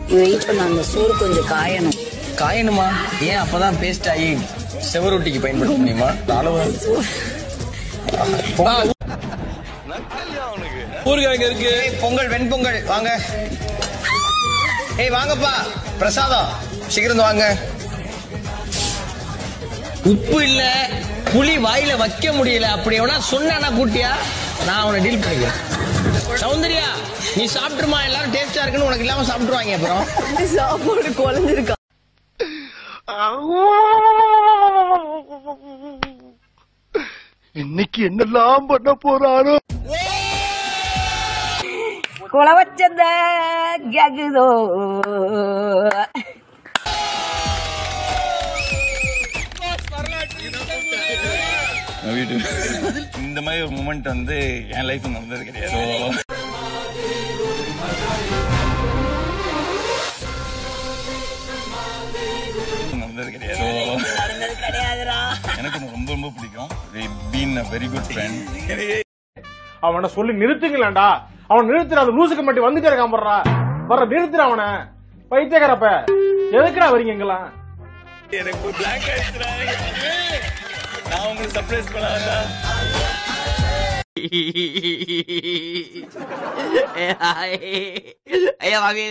Wait பண்ண, அந்த சோறு கொஞ்சம் காயணும். காயணுமா? ஏன்? அப்பதான் பேஸ்ட் ஆகி செவரொட்டிக்கு பயன்படுத்த முடியுமா? ஊருக்காங்க இருக்கு. பொங்கல், வெண்பொங்கல் வாங்க. ஏய் வாங்கப்பா, பிரசாதம் சீக்கிரம் வாங்க. உப்பு இல்ல, புளி வாயில வைக்க முடியல, அப்படி எவனா சொன்னா கூட்டியா நான் அவனை டீல் பண்ணிக்கிறேன். சௌந்தர்யா நீ சாப்பிட்டுருமா, எல்லாரும் டேஸ்டா இருக்குன்னு உனக்கு இல்லாம சாப்பிட்டுருவாங்க. அப்புறம் சாப்பாடு குழஞ்சிருக்கா. இன்னைக்கு என்னெல்லாம் பண்ண போறாரோ. குல வச்சத கேக்குதோ. இந்த மாதிரி ஒரு மூமெண்ட் வந்து என் லைஃப் நடந்தது கிடையாது. எனக்கு ரொம்ப ரொம்ப பிடிக்கும். Been a very good friend. அவனை சொல்லி நிறுத்துங்களேன்டா. அவன் நிறுத்துற, அந்த லூசுக்கு மட்டும் வந்துட்டே இருக்கான். வர்ற நிறுத்துற அவனை. பைத்தியக்காரப்ப எதுக்குடா வரீங்க எங்கெல்லாம்? எனக்கு பிளாக் ஆயிடுச்சுடா. நான் உங்களுக்கு சர்ப்ரைஸ் பண்ணாதா? ஐயா வாங்க.